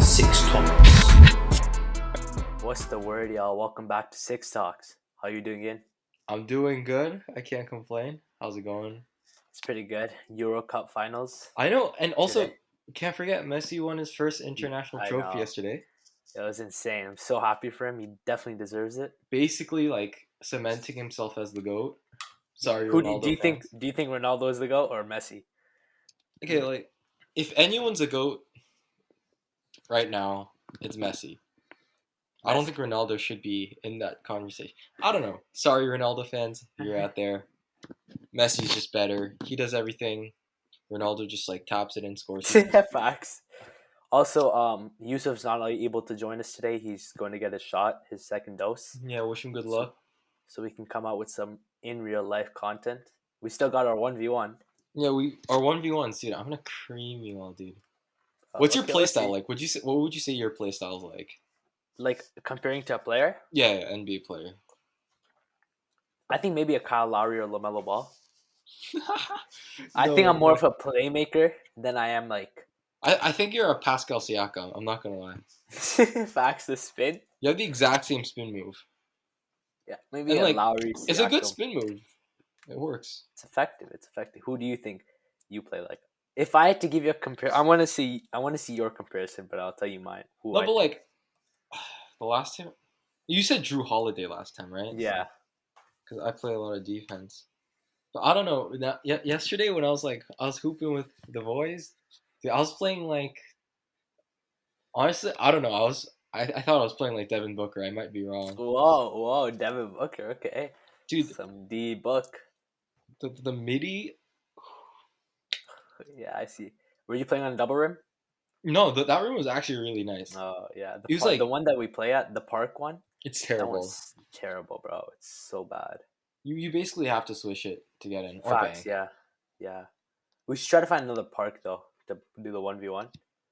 Six Talks. What's the word, y'all? Welcome back to Six Talks. How you doing, Ian? I'm doing good. I can't complain. How's it going? It's pretty good. Euro Cup finals I know, and also today. can't forget Messi won his first international I trophy know. yesterday. It was insane. I'm so happy for him. He definitely deserves it. Basically, like cementing himself as the goat. Sorry, Who do Ronaldo you think? fans. Do you think Ronaldo is the goat or Messi? Okay, like if anyone's a goat right now, it's Messi. I don't Messi. think Ronaldo should be in that conversation. I don't know. Sorry, Ronaldo fans, you're out there. Messi's just better. He does everything. Ronaldo just like taps it and scores. Facts. Also, Yusuf's not able to join us today. He's going to get a shot, his second dose, Yeah, wish him good so, luck. so we can come out with some in real life content. We still got our 1v1. Yeah, we our 1v1s, dude. I'm gonna cream you all, dude. What's your Okay, let's playstyle see. like? Would you say what would you say your playstyle is like? Like comparing to a player, Yeah, NBA player. I think maybe a Kyle Lowry or LaMelo Ball. I No think I'm more way. of a playmaker than I am like I think you're a Pascal Siakam. I'm not gonna lie. facts the spin. You have the exact same spin move, Yeah, maybe and a like Lowry it's a good Siakam. spin move. It works. It's effective. It's effective. Who do you think you play like? If I had to give you a compare, I want to see. I want to see your comparison, but I'll tell you mine. Who No, I but think. like the last time you said Drew Holiday last time, right? Yeah. Because I play a lot of defense. But I don't know. Yesterday when I was hooping with the boys, dude, I was playing like honestly I don't know. I thought I was playing like Devin Booker. I might be wrong, Whoa, Devin Booker. Okay, dude. some D book. The midi. Yeah, I see. Were you playing on double rim? No, that room was actually really nice. Oh yeah, It was the like one that we play at, the park one. it's That terrible. one's terrible, bro. It's so bad. You basically have to swish it to get in or Facts, bank. yeah. We should try to find another park though to do the 1v1.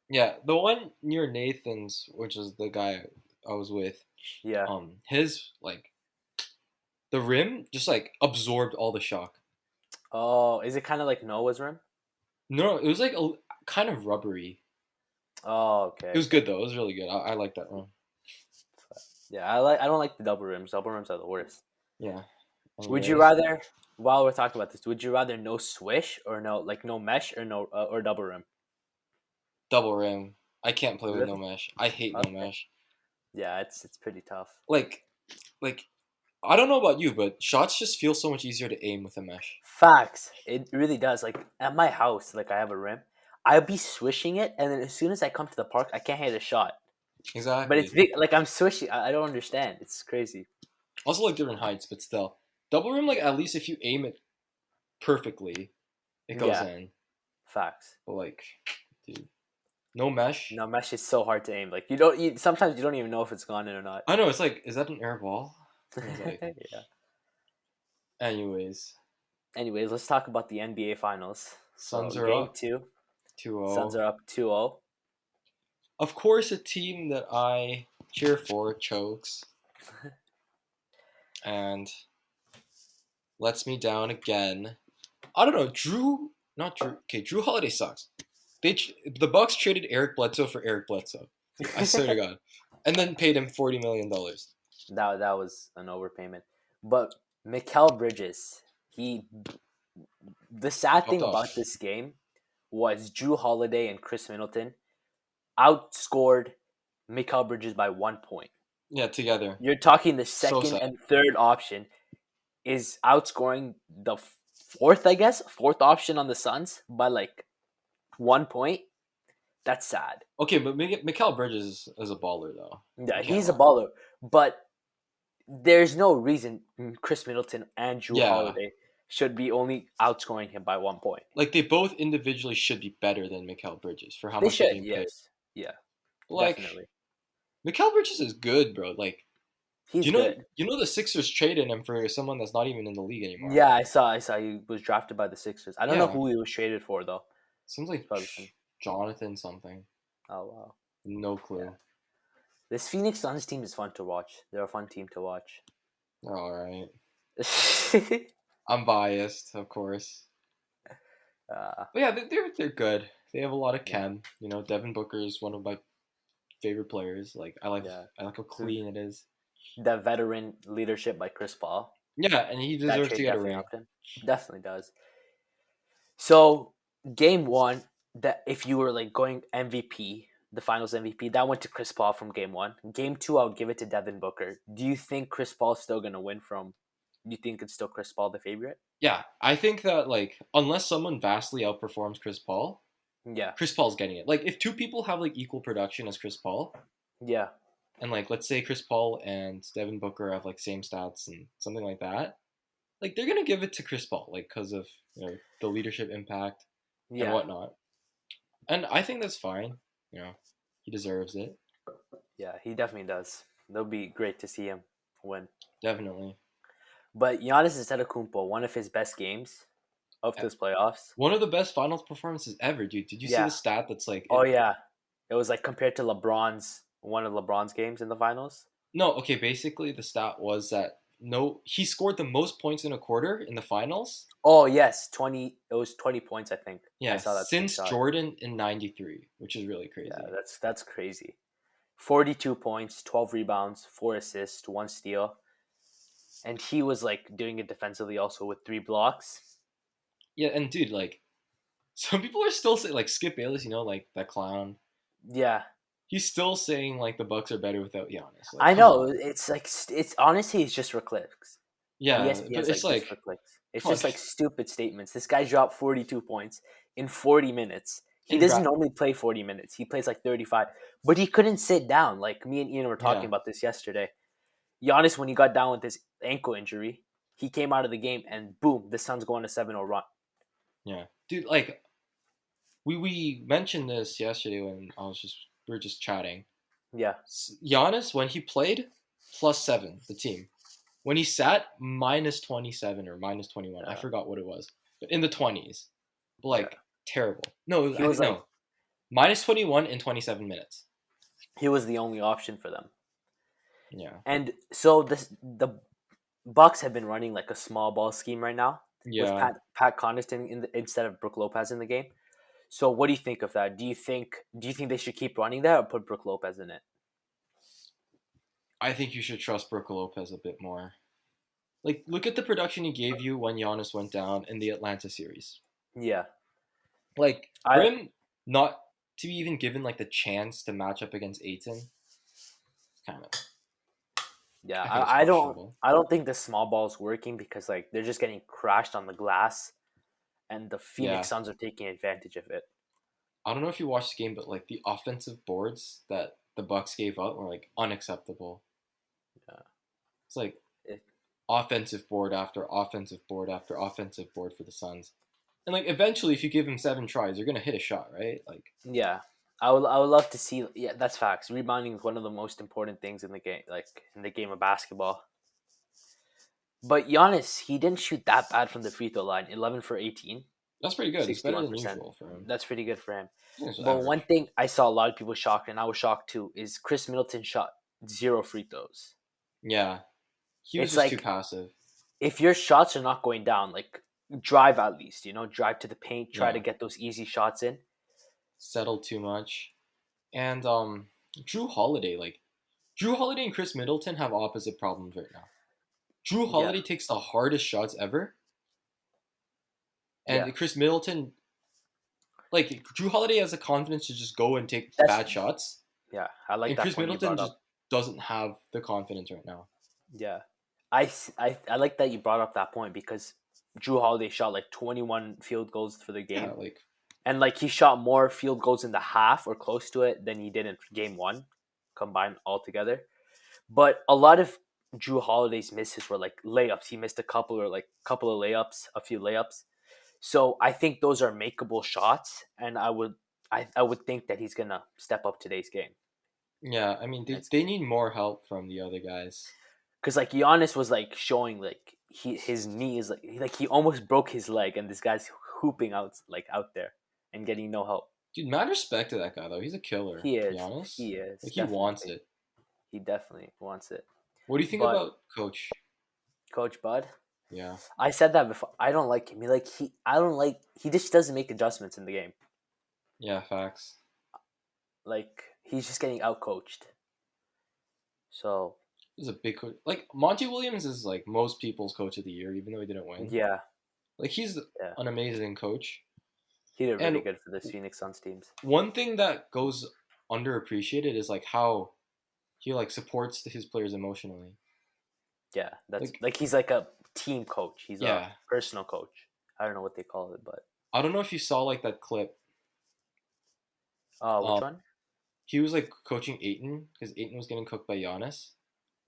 Yeah, the one near Nathan's, which is the guy I was with. Yeah. His like the rim just like absorbed all the shock. Oh, is it kind of like Noah's rim? No, it was like a kind of rubbery. Oh, okay. It was good though. It was really good. I like that one. Yeah, I don't like the double rims. Double rims are the worst. Yeah. Would you Anyways, rather, while we're talking about this, would you rather no swish or no mesh or no or double rim? double rim? I can't play with no Really? mesh. I hate no Okay. mesh. Yeah, it's pretty tough. Like I don't know about you, but shots just feel so much easier to aim with a mesh. Facts. It really does. Like at my house, like I have a rim. I'll be swishing it, and then as soon as I come to the park, I can't hit a shot. Exactly. But it's big. Like I'm swishing. I don't understand. It's crazy. Also like different heights, but still. Double rim, like at least if you aim it perfectly, it goes Yeah. in. Facts. But like, dude, no mesh. No, mesh is so hard to aim. Like you don't. Sometimes you don't even know if it's gone in or not. I know it's like, is that an air ball? It's like, Yeah. anyways, Anyways, let's talk about the NBA Finals. Suns So are game up 2, 2-0. Suns are up 2-0. Of course, a team that I cheer for chokes and lets me down again. I don't know. Not Drew. Okay, Drew Holiday sucks. The Bucks traded Eric Bledsoe for Eric Bledsoe. I swear to God, and then paid him $40 million. That was an overpayment. But Mikal Bridges, the sad thing Popped about off. this game was Drew Holiday and Chris Middleton outscored Mikal Bridges by 1 point. Yeah, together. You're talking the So second sad. and third option is outscoring the fourth option on the Suns by like 1 point. That's sad. Okay, but Mikal Bridges is a baller though. Yeah, You can't he's a lie. baller, but there's no reason Chris Middleton and Drew Yeah. Holiday should be only outscoring him by 1 point. Like they both individually should be better than Mikal Bridges for how They much they're should, being paid. yes, yeah, Like definitely. Mikal Bridges is good, bro. Like He's you know good. the Sixers traded him for someone that's not even in the league anymore. Yeah, I saw he was drafted by the Sixers. I don't know Yeah. who he was traded for though. Seems like Probably some- Jonathan something. Oh wow. No clue. Yeah. This Phoenix Suns team is fun to watch. They're a fun team to watch. All right. I'm biased, of course. But yeah, they're good. They have a lot of chem. You know, Devin Booker is one of my favorite players. Like Yeah. I like how clean it is. The veteran leadership by Chris Paul. Yeah, and he That deserves to trade get a definitely ring. helped him. Definitely does. So game one, that if you were like going MVP, the Finals MVP, that went to Chris Paul from game one. Game two, I would give it to Devin Booker. Do you think Chris Paul's still gonna win from? Do you think it's still Chris Paul the favorite? Yeah, I think that like unless someone vastly outperforms Yeah, Chris Paul's getting it. Like if two people have like equal production as Chris Paul, yeah, and like let's say Chris Paul and Devin Booker have like same stats and something like that, like they're gonna give it to Chris Paul, like because of the leadership impact and yeah, whatnot. And I think that's fine. You know, he deserves it. yeah. He definitely does. It'll be great to see him win. Definitely. But Giannis Antetokounmpo, one of his best games of this playoffs. One of the best finals performances ever, dude. Did you see Yeah. the stat that's like Oh yeah, it was like compared to one of LeBron's games in the finals. no, okay, basically the stat was that no he scored the most points in a quarter in the finals. Oh yes, 20. It was 20 points, I think. Yeah, I saw that since screenshot. Jordan in '93, which is really crazy. Yeah, that's crazy. 42 points, 12 rebounds, 4 assists, 1 steal. And he was like doing it defensively also with 3 blocks. Yeah, and dude, like some people are still saying like Skip Bayless, like that clown. Yeah. He's still saying like the Bucks are better without Giannis. Like, I come know. on. It's like it's honestly it's just for clicks. Yeah, ESPN's but it's like just for like clicks. It's come on, just like stupid statements. This guy dropped 42 points in 40 minutes. He In doesn't ra- normally play 40 minutes. He plays like 35. But he couldn't sit down. Like me and Ian were talking Yeah. about this yesterday. Giannis, when he got down with his ankle injury, he came out of the game and boom, the Suns go on a 7-0 run. Yeah, dude, like we mentioned this yesterday when we were just chatting. Yeah. Giannis when he played +7 the team. When he sat -27 or -21, I Yeah. forgot what it was, but in the 20s, like Yeah. terrible. No, He was no, -21 in 27 minutes. He was the only option for them. Yeah, And so the Bucks have been running like a small ball scheme right now with yeah. Pat Connaughton instead of Brook Lopez in the game. So what do you think of that? Do you think they should keep running that or put Brook Lopez in it? I think you should trust Brook Lopez a bit more. Like, look at the production he gave you when Giannis went down in the Atlanta series. Yeah. Like, for I him not to be even given like the chance to match up against Aiton, kind of. yeah, I think it's I don't questionable. I don't think the small ball is working because like they're just getting crashed on the glass and the Phoenix Yeah. Suns are taking advantage of it. I don't know if you watched the game, but like the offensive boards that the Bucks gave up were like unacceptable. Yeah. It's like It- offensive board after offensive board after offensive board for the Suns. And like eventually if you give him 7 tries, you're gonna hit a shot, right? Like Yeah. I would love to see. Yeah, that's facts. Rebounding is one of the most important things in the game, like in the game of basketball. But Giannis, he didn't shoot that bad from the free throw line. 11 for 18. that's pretty good. It's better than 61%. usual for him. That's pretty good for him. It's But average. one thing I saw a lot of people shocked, and I was shocked too, is Chris Middleton shot 0 free throws. Yeah. He was It's just too like- passive. If your shots are not going down, like drive at least, drive to the paint, try Yeah. to get those easy shots in. Settled too much. And Drew Holiday and Chris Middleton have opposite problems right now. Drew Holiday takes the hardest shots ever. And Yeah. Chris Middleton, like Drew Holiday has the confidence to just go and take That's- bad shots. Yeah, I like And that Chris point you Middleton brought just up. doesn't have the confidence right now. Yeah, I like that you brought up that point because Drew Holiday shot like 21 field goals for the game, Yeah, like and like he shot more field goals in the half or close to it than he did in game one, combined all together. But a lot of Drew Holiday's misses were like layups. He missed a couple of layups, a few layups. So I think those are makeable shots, and I would think that he's gonna step up today's game. yeah, I mean they need more help from the other guys. Because like Giannis was like showing like his knee is like he almost broke his leg, and this guy's hooping out there and getting no help. Dude, mad respect to that guy though. He's a killer. He to be is. honest. He is. Like he wants definitely. it. He definitely wants it. What do you think But- about Coach? Coach Bud. Yeah. I said that before. I don't like him. He just doesn't make adjustments in the game. Yeah, facts. Like he's just getting outcoached. So He's a big coach. Like Monty Williams is like most people's coach of the year, even though he didn't win. yeah, Like he's yeah, an amazing coach. he did really And good for this Phoenix Suns teams. one thing that goes underappreciated is like how he like supports his players emotionally. Yeah, that's Like like he's like a team coach. He's a yeah, personal coach. I don't know what they call it, but I don't know if you saw like that clip. which Um, one? he was like coaching Aiton because Aiton was getting cooked by Giannis.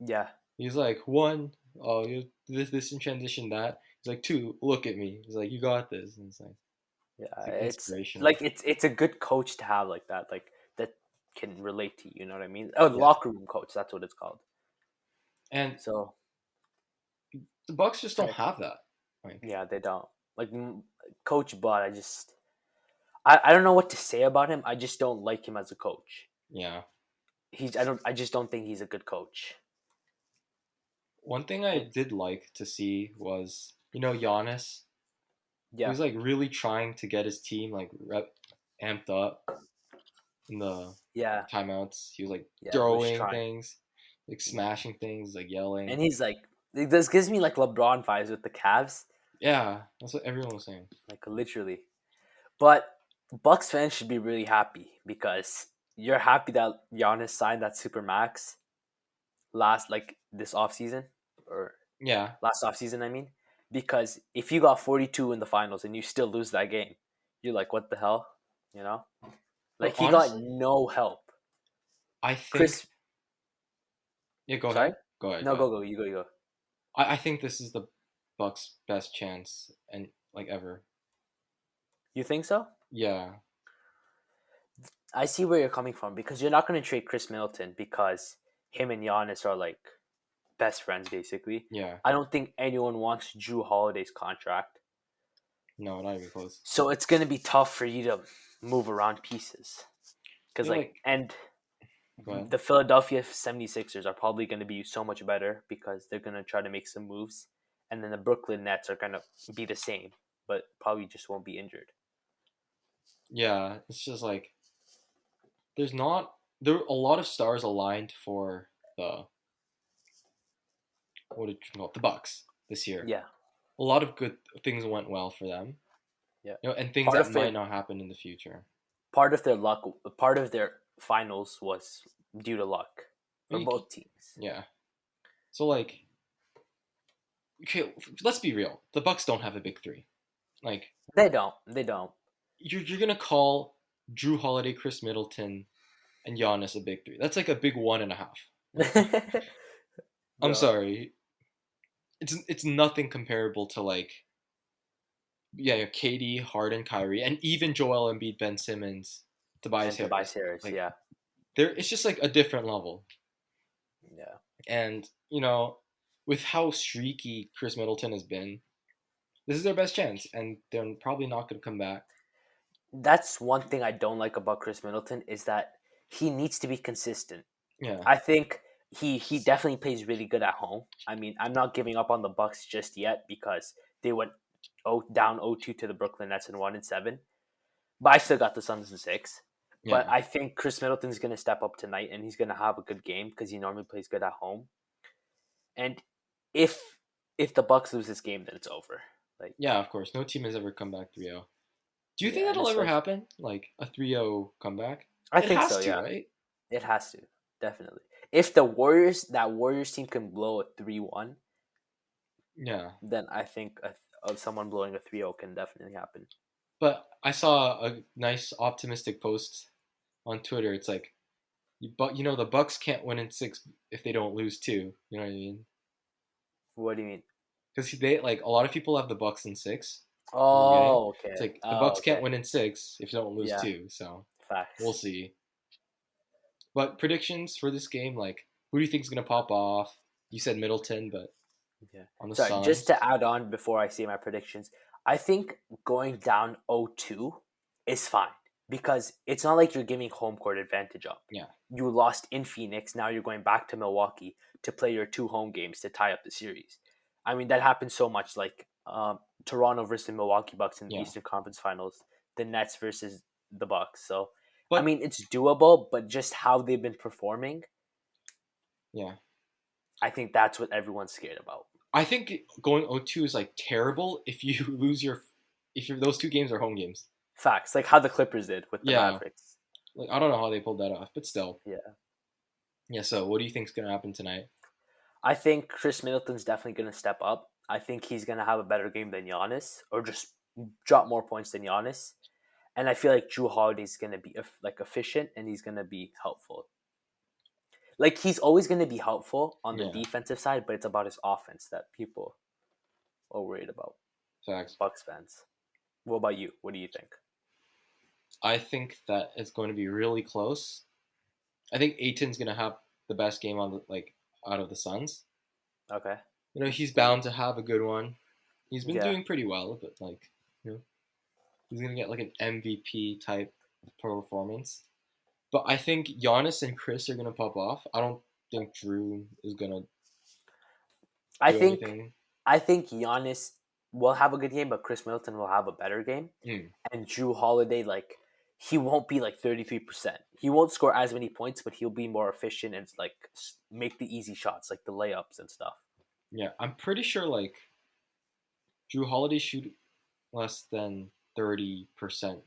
Yeah, He's like, one, oh, you this in transition that. He's like, two, look at me. He's like, you got this. And yeah. it's like It's inspirational. like it's a good coach to have like that, like that can relate to you. You know what I mean? Oh, Yeah. locker room coach. That's what it's called. And So the Bucks just don't have that. Like, yeah, they don't like Coach Bud. I don't know what to say about him. I just don't like him as a coach. yeah. I just don't think he's a good coach. One thing I did like to see was, Giannis. He Yeah, was like really trying to get his team like amped up in the yeah, timeouts. He was like yeah. He was throwing trying, things, like smashing things, like yelling. and he's like, this gives me like LeBron vibes with the Cavs, Yeah, that's what everyone was saying. like literally. But Bucks fans should be really happy because you're happy that Giannis signed that super max this offseason or Yeah. last offseason, I mean. Because if you got 42 in the finals and you still lose that game, you're like, what the hell? You know? But Like he got honestly, no help. I think. Chris Yeah, go Sorry? ahead. Go ahead. No, Go ahead. you go, you go. I think this is the Bucks' best chance and like ever. You think so? Yeah. I see where you're coming from because you're not gonna trade Chris Middleton because him and Giannis are like best friends basically. Yeah. I don't think anyone wants Drew Holiday's contract. No, not even close. So it's gonna be tough for you to move around pieces. Because Yeah, and go ahead. the Philadelphia 76ers are probably going to be so much better because they're going to try to make some moves. And then the Brooklyn Nets are going to be the same, but probably just won't be injured. Yeah, it's just like there are a lot of stars aligned for the the Bucks this year. Yeah. A lot of good things went well for them. Yeah. And things Part that of their- might not happen in the future. Part of their luck, part of their finals was due to luck for You- both teams. Yeah. So like, okay, let's be real. The Bucks don't have a big three. Like They don't. They don't. you're gonna call Drew Holiday, Chris Middleton, and Giannis a big three. That's like a big 1.5. I'm No. sorry. It's nothing comparable to like KD, Harden, Kyrie, and even Joel Embiid, Ben Simmons, Tobias And Tobias Harris. Harris, Like, yeah. it's just like a different level. Yeah. And with how streaky Chris Middleton has been, this is their best chance, and they're probably not going to come back. That's one thing I don't like about Chris Middleton is that he needs to be consistent. Yeah, I think he definitely plays really good at home. I mean, I'm not giving up on the Bucks just yet because they went down 0-2 to the Brooklyn Nets and 1-7. But I still got the Suns in 6. yeah, But I think Chris Middleton's going to step up tonight and he's going to have a good game because he normally plays good at home. And if the Bucks lose this game, then it's over. Like yeah. Of course, no team has ever come back 3-0. Do you think Yeah, that'll it's ever like- happen? Like a 3-0 comeback? I It think has so, to, yeah. right? It has to, definitely. If the Warriors team can blow a 3-1, Yeah. then I think someone blowing a 3-0 can definitely happen. But I saw a nice optimistic post on Twitter. It's like, the Bucks can't win in 6 if they don't lose 2. You know what I mean? What do you mean? Because they like a lot of people have the Bucks in 6. Oh, okay. It's like the Oh, Bucks okay. can't win in 6 if they don't lose Yeah. 2. So Facts. we'll see. But predictions for this game, like who do you think is gonna pop off? You said Middleton, but Yeah. on the Sorry, Suns, just to add on before I say my predictions, I think going down 0-2 is fine because it's not like you're giving home court advantage up. Yeah. You lost in Phoenix, now you're going back to Milwaukee to play your 2 home games to tie up the series. I mean, that happens so much. Like Toronto versus Milwaukee Bucks in the Yeah. Eastern Conference Finals, the Nets versus the Bucks. So I But mean, it's doable, but just how they've been performing, yeah, I think that's what everyone's scared about. I think going 0-2 is like terrible if you lose those two games are home games. Facts, like how the Clippers did with the Yeah. Mavericks. Like I don't know how they pulled that off, but still. Yeah. Yeah. So what do you think's gonna happen tonight? I think Chris Middleton's definitely going to step up. I think he's going to have a better game than Giannis, or just drop more points than Giannis. And I feel like Drew Holiday's going to be like efficient, and he's going to be helpful. Like he's always going to be helpful on the Yeah. defensive side, but it's about his offense that people are worried about. Facts. Bucks fans. What about you? What do you think? I think that it's going to be really close. I think Aiton's gonna have the best game on out of the Suns. Okay. You know, he's bound to have a good one. He's been Yeah. doing pretty well, but he's gonna get like an MVP type performance. But I think Giannis and Chris are gonna pop off. I don't think Drew is gonna I do think anything. I think Giannis will have a good game, but Chris Middleton will have a better game. Mm. And Drew Holiday, like he won't be like 33%. He won't score as many points, but he'll be more efficient and like make the easy shots, like the layups and stuff. Yeah, I'm pretty sure like Drew Holiday shoot less than 30%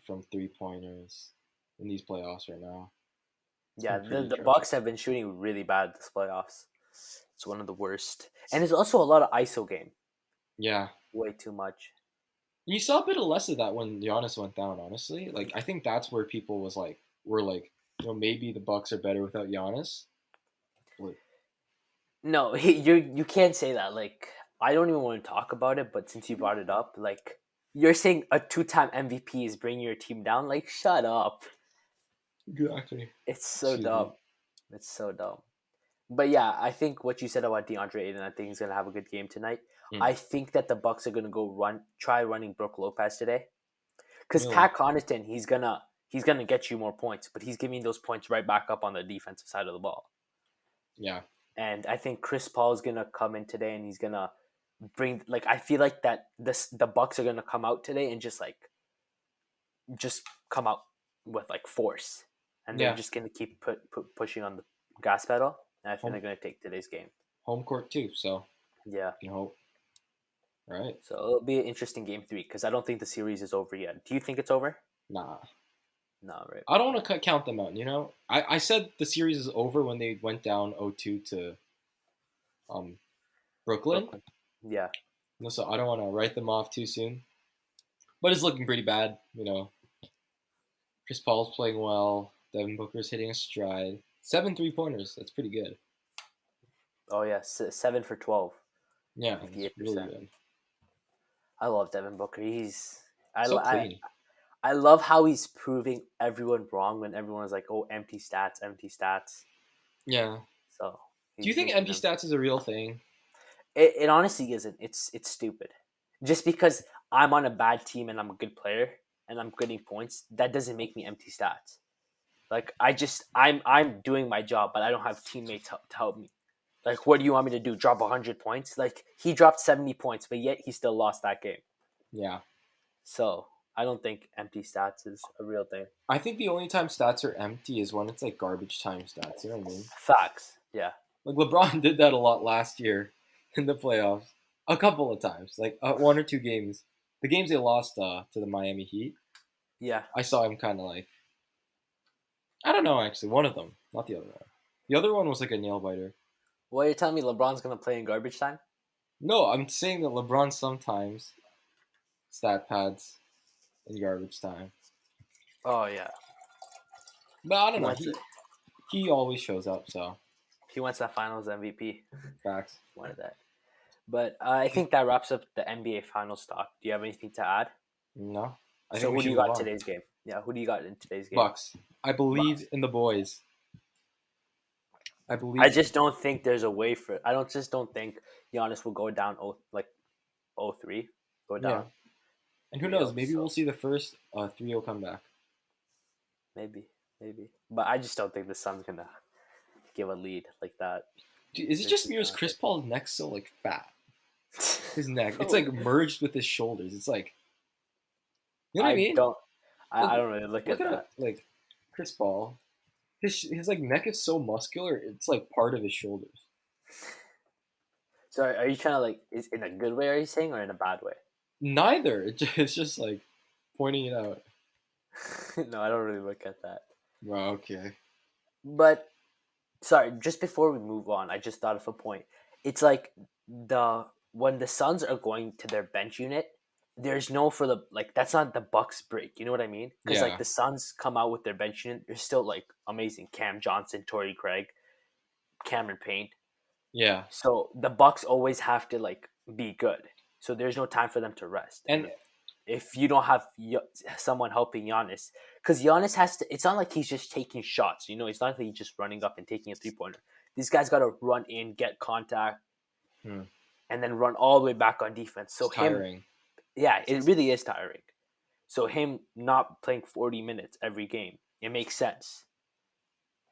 from 3-pointers in these playoffs right now. Yeah, I'm pretty the sure. Bucks have been shooting really bad this playoffs. It's one of the worst, and there's also a lot of ISO game. Yeah. Way too much. You saw a bit of less of that when Giannis went down, honestly. Like I think that's where people were like, maybe the Bucks are better without Giannis. But, No, you can't say that. Like I don't even want to talk about it, but since you brought it up, like you're saying a 2-time MVP is bringing your team down. Like shut up. exactly. It's so Excuse me. dumb. It's so dumb. But yeah, I think what you said about DeAndre Ayton, I think he's gonna have a good game tonight. Mm. I think that the Bucks are gonna try running Brook Lopez today, because Really? Pat Connaughton, he's gonna get you more points, but he's giving those points right back up on the defensive side of the ball. Yeah. And I think Chris Paul is gonna come in today, and he's gonna bring like I feel like that the Bucks are gonna come out today and just come out with like force, and they're Yeah. just gonna keep pushing on the gas pedal. And I think Home- they're gonna take today's game. Home court too, so Yeah. you hope. Right? So it'll be an interesting game 3 because I don't think the series is over yet. Do you think it's over? Nah. No, right? I don't want to count them out, I said the series is over when they went down 0-2 to Brooklyn. Yeah. So I don't want to write them off too soon. But it's looking pretty bad, Chris Paul's playing well. Devin Booker's hitting a stride. 7 3-pointers. That's pretty good. Oh yeah, 7 for 12. Yeah, it's really 58%. good. I love Devin Booker. So clean. I love how he's proving everyone wrong when everyone's like, "Oh, empty stats, empty stats." Yeah. So. Do you think empty stats is a real thing? It honestly isn't. It's stupid. Just because I'm on a bad team and I'm a good player and I'm getting points, that doesn't make me empty stats. Like I'm doing my job, but I don't have teammates to help me. Like, what do you want me to do? Drop 100 points? Like he dropped 70 points, but yet he still lost that game. Yeah. So I don't think empty stats is a real thing. I think the only time stats are empty is when it's like garbage time stats. You know what I mean? Facts. Yeah. Like LeBron did that a lot last year in the playoffs. A couple of times. Like 1 or 2 games. The games they lost to the Miami Heat. Yeah. I saw him kind of like, I don't know actually, one of them, not the other one. The other one was like a nail biter. Well, you're telling me LeBron's gonna play in garbage time? No, I'm saying that LeBron sometimes stat pads in garbage time. Oh yeah. But I don't know. What's it? He always shows up, so He wants that Finals MVP. facts. Wanted that. But I think that wraps up the NBA Finals talk. Do you have anything to add? No. So we who do should you got move in on. today's game? Yeah, who do you got in today's game? Bucks. I believe in the boys. I believe. I just don't think there's a way for it. Just don't think Giannis will go down 0-3. Go down. Yeah. And who knows? Yeah, Maybe so- we'll see the first 3-0 comeback. Maybe. But I just don't think the Suns gonna give a lead like that. Dude, is it just me or is Chris Paul's neck so like fat? His neck. It's like merged with his shoulders. It's like, you know what I mean? don't. Look, I don't really look look at at that. like Chris Paul. His like neck is so muscular. It's like part of his shoulders. So are you trying to like is in a good way? Are you saying or in a bad way? Neither. It's just like pointing it out. No, I don't really look at that. Well, okay. But sorry, just before we move on, I just thought of a point. It's like the when the Suns are going to their bench unit, there's no for the like that's not the Bucks break. You know what I mean? Because like Yeah. the Suns come out with their bench unit, they're still like amazing. Cam Johnson, Torrey Craig, Cameron Payne. Yeah. So the Bucks always have to like be good. So there's no time for them to rest. And If you don't have someone helping Giannis, because Giannis has to, it's not like he's just taking shots. You know, it's not like he's just running up and taking a 3-pointer. These guys got to run in, get contact, Hmm. and then run all the way back on defense. So it's tiring. yeah, it really is tiring. So him not playing 40 minutes every game, it makes sense.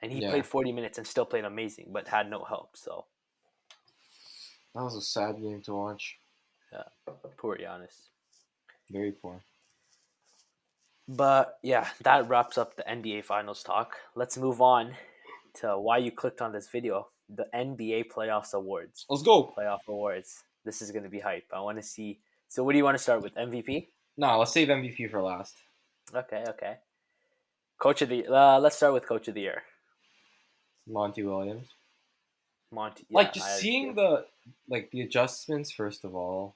And he Yeah. played 40 minutes and still played amazing, but had no help. So That was a sad game to watch. poor Giannis. Very poor. But yeah, that wraps up the NBA Finals talk. Let's move on to why you clicked on this video. The NBA Playoffs Awards. Let's go. Playoff Awards. This is going to be hype. I want to see. So, what do you want to start with? MVP? Nah, let's save MVP for last. Okay. Coach of the. Let's start with Coach of the Year. Monty Williams. Monty. Like just seeing the adjustments. First of all,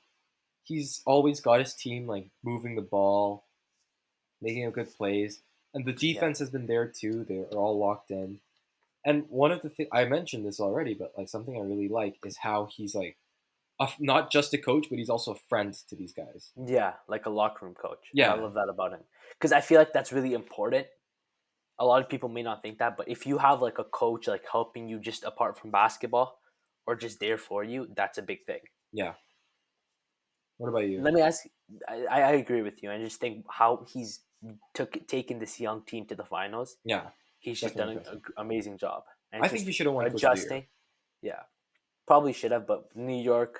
he's always got his team like moving the ball, making good plays, and the defense has been there too. They're all locked in. And one of the things I mentioned this already, but like something I really like is how he's like, not just a coach, but he's also a friend to these guys. Yeah, like a locker room coach. Yeah. I love that about him because I feel like that's really important. A lot of people may not think that, but if you have like a coach like helping you just apart from basketball or just there for you, that's a big thing. Yeah. What about you? Let me ask. I agree with you. I just think how he's taken this young team to the finals. Yeah. He's just Definitely done an amazing job. And I just think he should have won Coach of the Year. adjusting. Yeah, probably should have, but New York,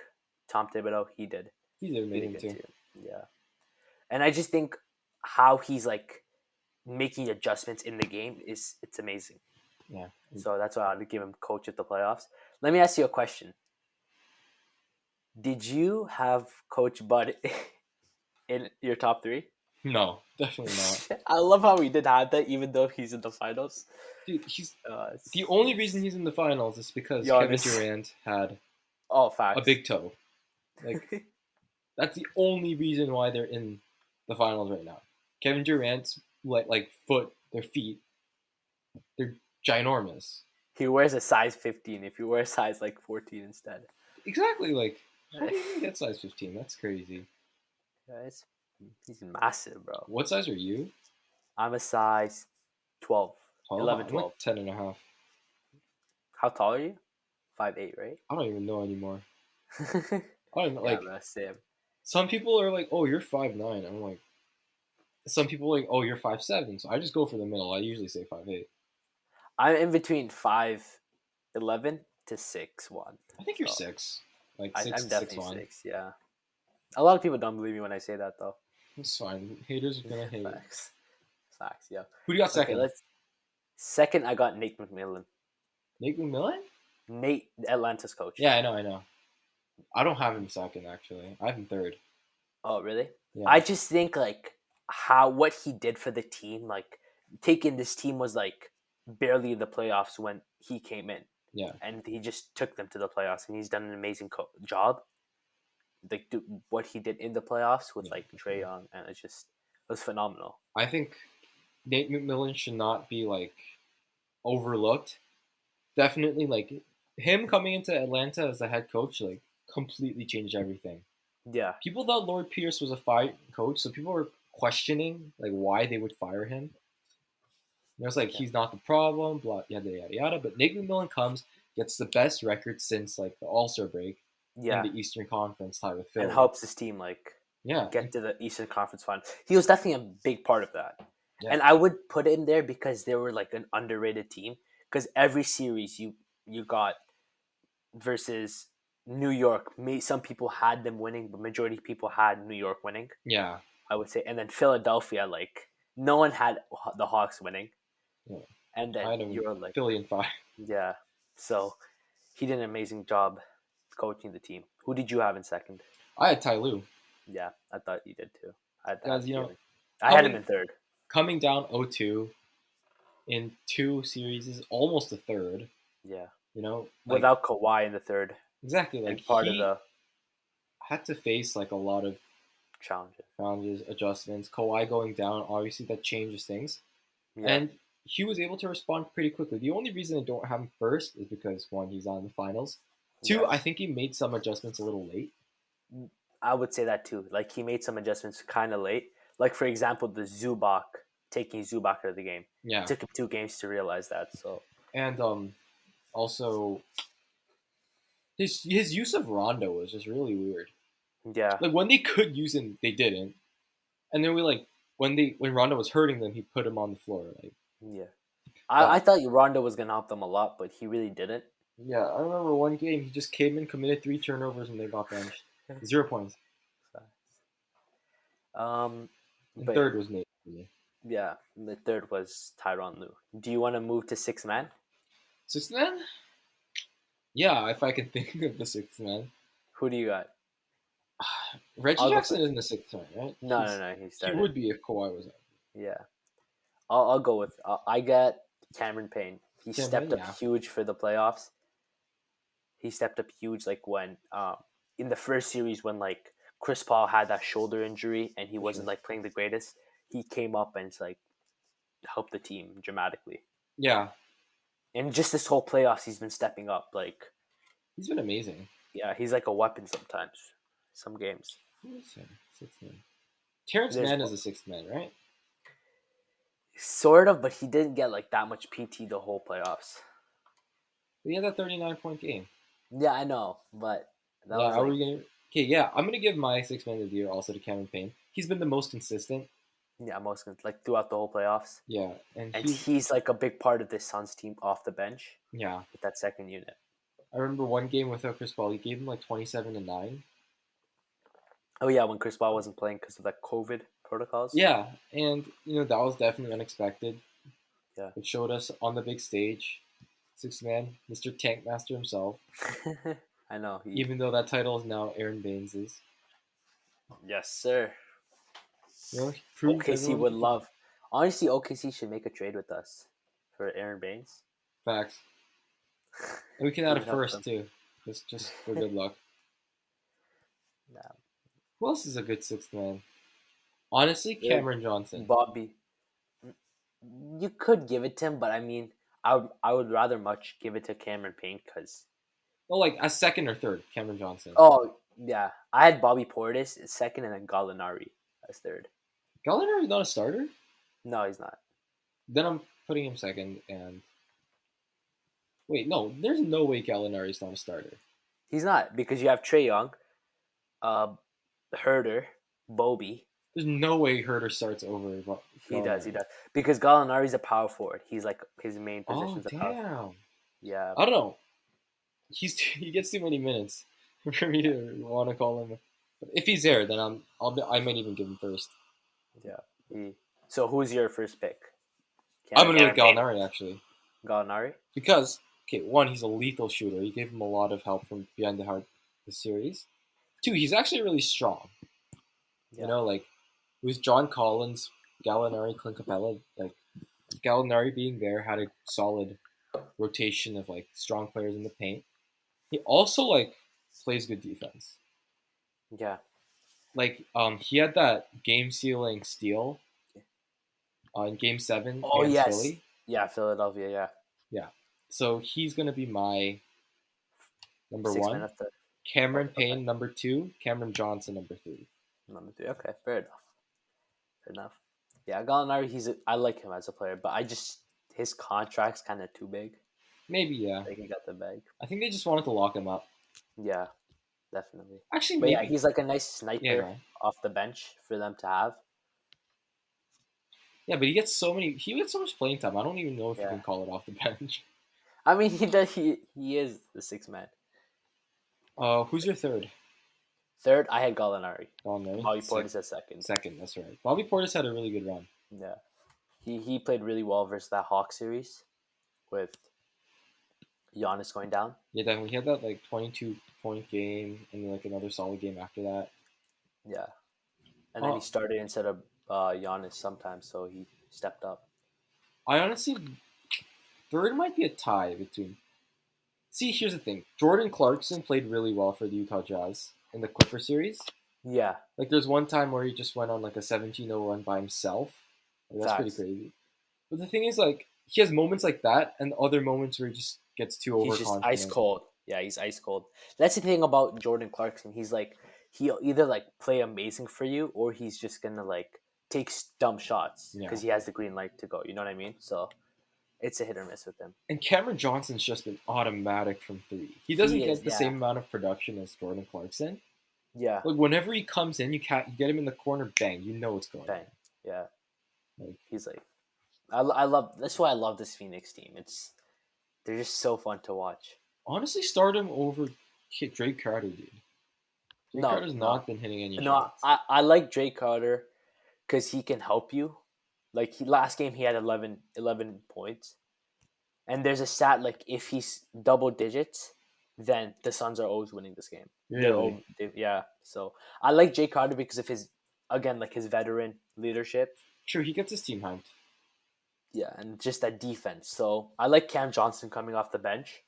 Tom Thibodeau, he did. He did Really amazing good too. Yeah, and I just think how he's like making adjustments in the game it's amazing. Yeah. So that's why I'd give him coach of the playoffs. Let me ask you a question. Did you have Coach Bud in your top 3? No, definitely not. I love how he did have that, even though he's in the finals. Dude, he's It's- the only reason he's in the finals is because Giannis. Kevin Durant had oh, facts. a big toe. Like that's the only reason why they're in the finals right now. Kevin Durant's like foot, their feet, they're ginormous. He wears a size 15. If you wear a size like 14 instead, Exactly. Like how do you even get size 15? That's crazy. guys, he's massive, bro. What size are you? I'm a size 12, 11, I'm 12. like 10 and a half. How tall are you? 5'8", right? I don't even know anymore. I don't know. Yeah, Like bro, same. some people are like, "Oh, you're 5'9". I'm like, some people are like, "Oh, you're 5'7". So I just go for the middle. I usually say 5'8". I'm in between 5'11" to 6'1". I think you're So, 6. Like I'm 6, definitely 6'1". 6. Yeah. A lot of people don't believe me when I say that, though. It's fine. Haters are gonna hate. Facts. Yeah. Who do you got second? Okay, second, I got Nate McMillan. Nate McMillan? Nate, Atlanta's coach. Yeah, I know. I don't have him second actually. I have him third. Oh, really? Yeah. I just think like what he did for the team, like taking this team was like barely in the playoffs when he came in. Yeah. And he just took them to the playoffs, and he's done an amazing job. Like what he did in the playoffs with like Trae Young, and it was phenomenal. I think Nate McMillan should not be like overlooked. Definitely like him coming into Atlanta as the head coach like completely changed everything. Yeah, People thought Lord Pierce was a fine coach, so people were questioning like why they would fire him. And it was like he's not the problem, blah yada yada yada. But Nate McMillan comes, gets the best record since like the All-Star break yeah, in the Eastern Conference tied with Philly. and helps his team like Yeah. get to the Eastern Conference Final. He was definitely a big part of that, Yeah. and I would put him there because they were like an underrated team. Because every series you got versus New York. Some people had them winning, but majority of people had New York winning. Yeah. I would say, and then Philadelphia, like no one had the Hawks winning, Yeah. and I then had him you're like, Philly in 5. yeah. So he did an amazing job coaching the team. Who did you have in second? I had Ty Lue. Yeah, I thought you did too. I had Guys, a you know, feeling. I had him in third. coming down 0-2 in 2 series is almost a third. Yeah, You know, without Kawhi in the third, exactly, like and part of he the had to face like a lot of challenges. adjustments. Kawhi going down, obviously that changes things, Yeah, and he was able to respond pretty quickly. The only reason I don't have him first is because one, he's on the finals. Two, yes. I think he made some adjustments a little late. I would say that too. Like he made some adjustments kind of late. Like for example, the Zubac taking Zubac out of the game. Yeah, It took him 2 games to realize that. So and also his use of Rondo was just really weird. yeah, Like when they could use him, they didn't. And then when Rondo was hurting them, he put him on the floor. Like yeah. I thought Rondo was gonna help them a lot, but he really didn't. yeah, I remember one game he just came in, committed 3 turnovers, and they got benched. 0 points. Um, And but third was Nate for me. yeah, the third was Tyronn Lue. Do you want to move to sixth man? Sixth man? Yeah, if I can think of the sixth man. Who do you got? Reggie I'll go Jackson for- isn't the sixth man, right? No, He's- no, he He started. would be if Kawhi was out. Yeah, I'll go with. I got Cameron Payne. He Cameron, stepped up yeah. huge for the playoffs. He stepped up huge, like when in the first series when like Chris Paul had that shoulder injury and he wasn't like playing the greatest. He came up and it's like helped the team dramatically. Yeah, And just this whole playoffs, he's been stepping up. Like, he's been amazing. yeah, he's like a weapon sometimes. Some games. Who is that? Sixth man. Terrence There's- Mann is the sixth man, right? Sort of, but he didn't get like that much PT the whole playoffs. He had that 39-point game. Yeah, I know, but that Yeah, was are like, we gonna? Okay, yeah, I'm gonna give my sixth man of the year also to Cameron Payne. He's been the most consistent. yeah, most like throughout the whole playoffs, Yeah, and and he's he's like a big part of this Suns team off the bench yeah. with that second unit. I remember one game without Chris Paul, he gave him like 27 and 9. Oh yeah, when Chris Paul wasn't playing because of that COVID protocols. Yeah, and that was definitely unexpected. Yeah. It showed us on the big stage, sixth man, Mr. Tankmaster himself. I know. Even though that title is now Aaron Baines's. Yes, sir. He proved OKC everyone would he can- love. Honestly, OKC should make a trade with us for Aaron Baines. Facts. And we can add a Would help first too, just for good luck. Yeah. Who else is a good sixth man? Honestly, Yeah. Cameron Johnson. Bobby. You could give it to him, but I mean, I would rather much give it to Cameron Payne because. Oh, like as second or third, Cameron Johnson. Oh yeah, I had Bobby Portis as second and then Gallinari as third. Gallinari's not a starter. No, he's not. Then I'm putting him second. And wait, no, there's no way Gallinari's not a starter. He's not because you have Trae Young, Herder, Bobby. There's no way Herder starts over. He does because Gallinari's a power forward. He's like his main Oh position's a power. damn! Yeah, I don't know. He gets too many minutes for me to want to call him. But if he's there, then I might even give him first. So who's your first pick? I'm gonna go with Cameron Payne? Gallinari actually Gallinari. because one, he's a lethal shooter. He gave him a lot of help from behind the series. Two, he's actually really strong. Yeah. Like it was John Collins, Gallinari, Clint Capella. Like Gallinari being there had a solid rotation of like strong players in the paint. He also like plays good defense. Yeah. Like he had that game sealing steal in Game 7 Oh, against yes. Philly. Yeah, Philadelphia. Yeah. So he's gonna be my number Six one. men up there. Cameron Okay. Payne number 2. Cameron Johnson number 3. Number 3. Okay, fair enough. Yeah, Gallinari. I like him as a player, but his contract's kind of too big. Maybe yeah. I think he got the bag. I think they just wanted to lock him up. Yeah, definitely. Actually, But maybe. yeah, he's like a nice sniper Yeah. off the bench for them to have. Yeah, but he gets so much playing time. I don't even know if you Yeah. can call it off the bench. I mean, he does. He is the sixth man. Who's your third? Third, I had Gallinari. Gallinari. Bobby Portis at second. Second, that's right. Bobby Portis had a really good run. Yeah, he played really well versus that Hawk series with Giannis going down. Yeah, definitely. He had that like 22-point game and like another solid game after that. Yeah, and then Oh. he started instead of Giannis sometimes, so he stepped up. I honestly, third might be a tie between. See, here's the thing. Jordan Clarkson played really well for the Utah Jazz in the Clipper series. Yeah, Like, there's one time where he just went on like a 17-0 run by himself. Like, that's pretty Facts. crazy. But the thing is, like, he has moments like that and other moments where he just gets too he's overconfident. just ice cold. Yeah, he's ice cold. That's the thing about Jordan Clarkson. He's like he'll either like play amazing for you or he's just gonna like take dumb shots Yeah. because he has the green light to go. You know what I mean? So it's a hit or miss with him. And Cameron Johnson's just been automatic from three. He doesn't He get is, the yeah. same amount of production as Jordan Clarkson. Yeah, Like, whenever he comes in, you get him in the corner, bang, you know it's going. bang. Yeah, Like, he's like I love. That's why I love this Phoenix team. They're just so fun to watch. honestly, start him over Drake Carter, dude. Drake No, Carter's no. not been hitting any No, shots. I like Drake Carter because he can help you. Like last game he had 11 points, and there's a stat like if he's double digits, then the Suns are always winning this game. Really? Yeah. So I like Jay Carter because of his his veteran leadership. True, he gets his team hyped. Yeah, and just that defense. So I like Cam Johnson coming off the bench,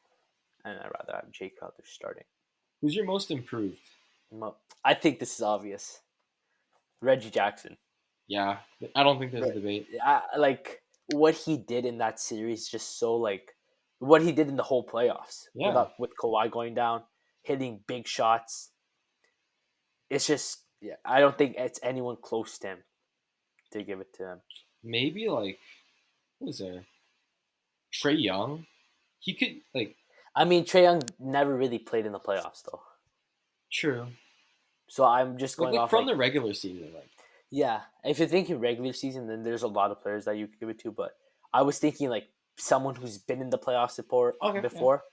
and I'd rather have Jay Carter starting. Who's your most improved? I think this is obvious. Reggie Jackson. Yeah, I don't think there's a debate. Like what he did in that series, just so like what he did in the whole playoffs. Yeah. With Kawhi going down, hitting big shots. It's just I don't think it's anyone close to him to give it to him. Maybe like, who was there? Trey Young. He could like. I mean, Trae Young never really played in the playoffs though, True. so I'm just going Like off from the regular season, like. Yeah, if you're thinking regular season, then there's a lot of players that you could give it to. But I was thinking like someone who's been in the playoffs before.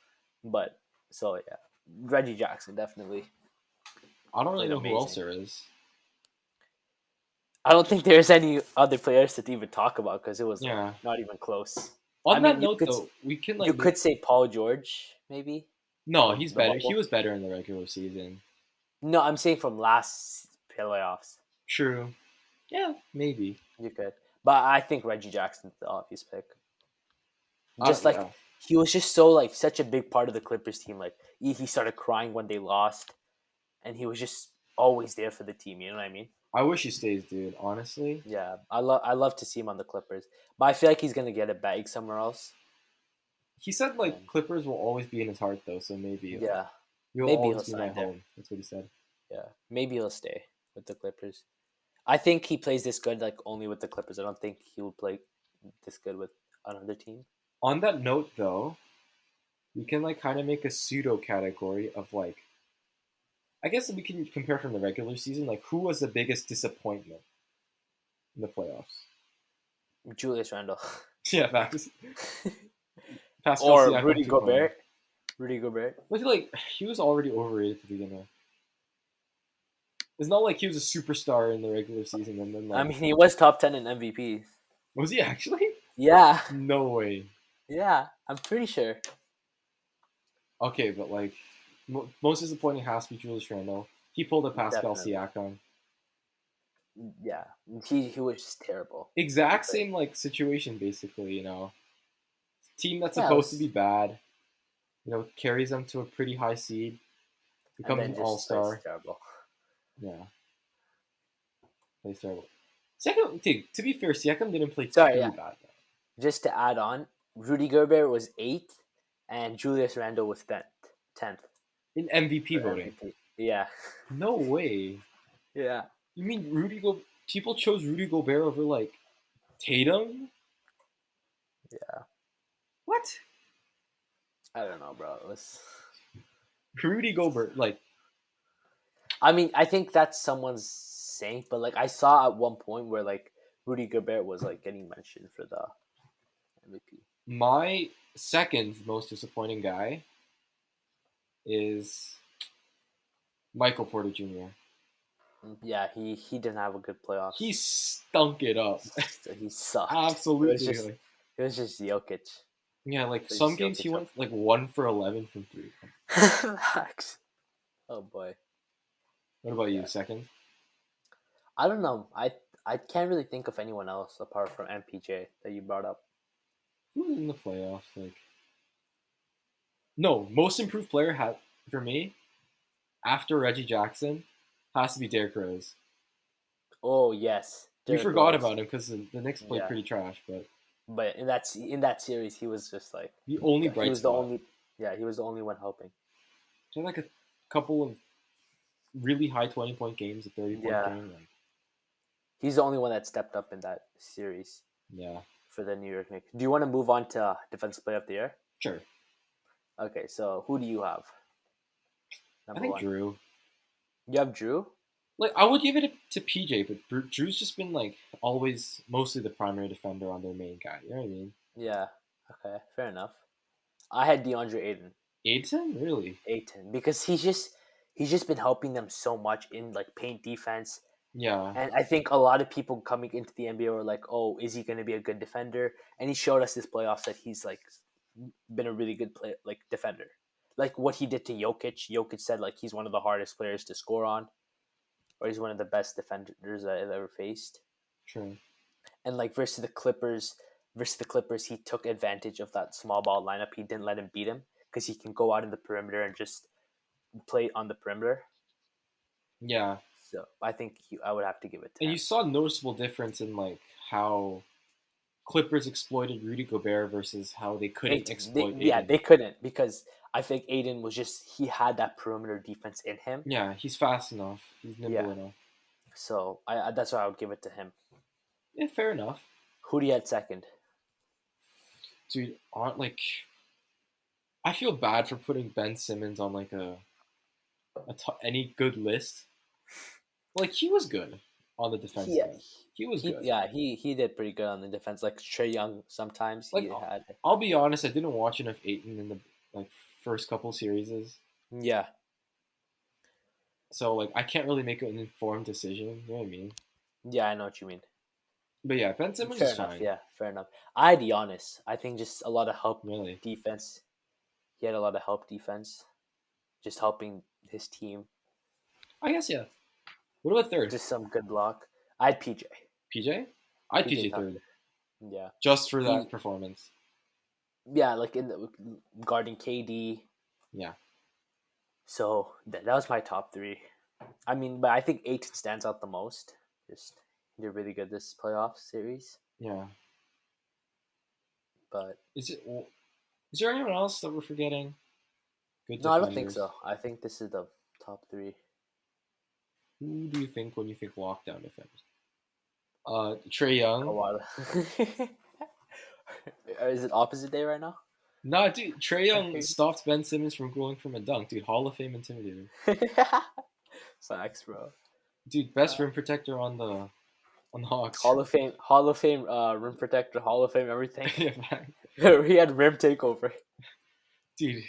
But so yeah, Reggie Jackson definitely. I don't really Played know who else amazing. there is. I don't think there's any other players to even talk about because it was Yeah. not even close. On I that mean, you note, could- though, we can like. You could say Paul George, maybe. No, he's the better. bubble. He was better in the regular season. No, I'm saying from last playoffs. True. Yeah, maybe. You could, but I think Reggie Jackson's the obvious pick. Just like yeah. he was just so like such a big part of the Clippers team. Like he started crying when they lost, and he was just always there for the team. You know what I mean? I wish he stays, dude. Honestly. Yeah, I love to see him on the Clippers, but I feel like he's gonna get a bag somewhere else. He said like Clippers will always be in his heart, though. So maybe. Yeah, You'll maybe always he'll be my sign there. home. That's what he said. yeah. Maybe he'll stay with the Clippers. I think he plays this good like only with the Clippers. I don't think he will play this good with another team. On that note, though, we can like kind of make a pseudo category of like. I guess we can compare from the regular season. Like, who was the biggest disappointment in the playoffs? Julius Randle Yeah, facts. Pascal or Siakam Rudy 2.0. Gobert. Rudy Gobert. I feel like he was already overrated to begin with. It's not like he was a superstar in the regular season and then like. I mean, he was top 10 in MVP. Was he actually? Yeah, No way. yeah. I'm pretty sure. Okay, but like, most disappointing has to be Julius Randle. He pulled a Pascal Definitely. Siakam. Yeah, he was just terrible. Exact same like situation, basically. You know, team that's Yeah, it supposed to was- be bad. You know, carries them to a pretty high seed. And Becomes then an just all-star. plays terrible. Yeah. Plays terrible. Siakam, to be fair, Siakam didn't play Sorry, too yeah. bad. Though. Just to add on, Rudy Gobert was 8th, and Julius Randle was 10th. In MVP for voting. MVP. Yeah, No way. yeah. You mean people chose Rudy Gobert over like Tatum? Yeah. What? I don't know, bro. It was. Rudy Gobert, like I mean, I think that's someone's saying, but like I saw at one point where like Rudy Gobert was like getting mentioned for the MVP. my second most disappointing guy is Michael Porter Jr. Yeah, he didn't have a good playoffs. He stunk it up. He sucked. Absolutely. It was just Jokic. Yeah, like It was some just games he Jokic went like 1 for 11 from three. Facts. Oh boy. What about you? Yeah. Second? I don't know. I can't really think of anyone else apart from MPJ that you brought up. Who was in the playoffs? Like, no, most improved player had for me after Reggie Jackson has to be Derrick Rose. Oh yes. We Derrick forgot Rose. about him because the Knicks played Yeah. pretty trash, but But in that series, he was just like the only he bright was spot. the only. Yeah, he was the only one helping. He had like a couple of really high 20-point games, a 30-point Yeah. game. Like, He's the only one that stepped up in that series yeah, for the New York Knicks. Do you want to move on to Defensive Player of the Year? sure. Okay, so who do you have? I Number think one. Drew. You have Drew? Like, I would give it to PJ, but Drew's just been like always mostly the primary defender on their main guy. You know what I mean? Yeah. Okay, fair enough. I had DeAndre Ayton, really? Ayton because he's just been helping them so much in like paint defense. Yeah, And I think a lot of people coming into the NBA were like, "Oh, is he going to be a good defender?" And he showed us this playoffs that he's like been a really good defender. Like what he did to Jokic. Jokic said like he's one of the hardest players to score on, or he's one of the best defenders I've ever faced. true. And like versus the Clippers, he took advantage of that small ball lineup. He didn't let him beat him because he can go out in the perimeter and just play on the perimeter. Yeah, So I think I would have to give it to and him. you saw a noticeable difference in like how Clippers exploited Rudy Gobert versus how they couldn't exploit Ayton. They couldn't because I think Aiden was he had that perimeter defense in him. Yeah, he's fast enough. He's nimble Yeah. enough. So that's why I would give it to him. Yeah, fair enough. Who do you had second? Dude, I feel bad for putting Ben Simmons on like any good list. Like he was good on the defense end. He was good. Yeah, he did pretty good on the defense. Like Trae Young, sometimes Like, he had. I'll be honest, I didn't watch enough Ayton in the like first couple series, Yeah, so like I can't really make an informed decision. You know what I mean? yeah, I know what you mean. But yeah, Ben Simmons Fair is enough. fine. Yeah, fair enough. I had Giannis. I think just a lot of help Really. defense. He had a lot of help defense, just helping his team. I guess yeah. What about third? Just some good block. I had PJ. PJ? I'd PJ PJ Tucker. third. Yeah. Just for that performance. Yeah, like in the guarding KD. Yeah. So that was my top three. I mean, but I think Ayton stands out the most. Just they're really good this playoff series. Yeah. But Is there anyone else that we're forgetting? Good no, I don't think defenders? so. I think this is the top three. Who do you think when you think lockdown defenders? Trae Young. A while. Is it opposite day right now? Nah, dude, Trae Young stopped Ben Simmons from going from a dunk, dude. Hall of Fame intimidator. Facts, bro. Dude, best rim protector on the Hawks. Hall of Fame, rim protector, Hall of Fame, everything. Yeah, man. He had rim takeover. Dude,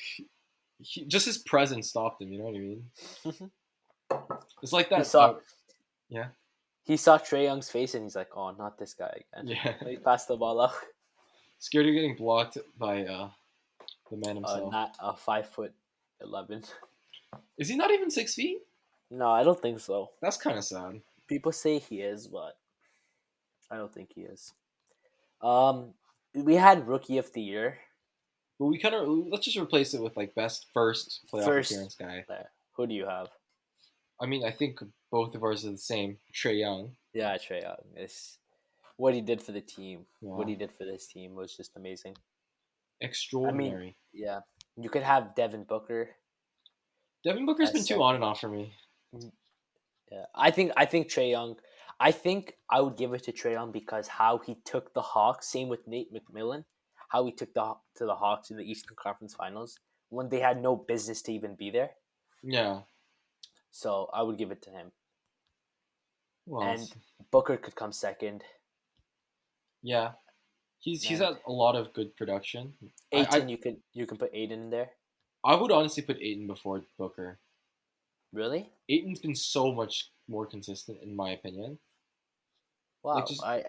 just his presence stopped him. You know what I mean? It's like that. He saw Trae Young's face and he's like, "Oh, not this guy again." Yeah. He passed the ball out. Scared of getting blocked by the man himself. Not 5'11". Is he not even 6 feet? No, I don't think so. That's kind of sad. People say he is, but I don't think he is. We had Rookie of the Year. But let's just replace it with like best first playoff appearance guy. Who do you have? I mean, I think both of ours are the same. Trae Young. Yeah, Trae Young. What he did for the team. Yeah. What he did for this team was just amazing. Extraordinary. I mean, yeah. You could have Devin Booker. Devin Booker's been too on and off for me. Yeah, I think Trae Young. I think I would give it to Trae Young because how he took the Hawks. Same with Nate McMillan. How he took to the Hawks in the Eastern Conference Finals when they had no business to even be there. Yeah. So I would give it to him. Well, and Booker could come second. Yeah, he's had a lot of good production. Ayton, you can put Ayton in there. I would honestly put Ayton before Booker. Really? Aiton's been so much more consistent, in my opinion. Wow. just I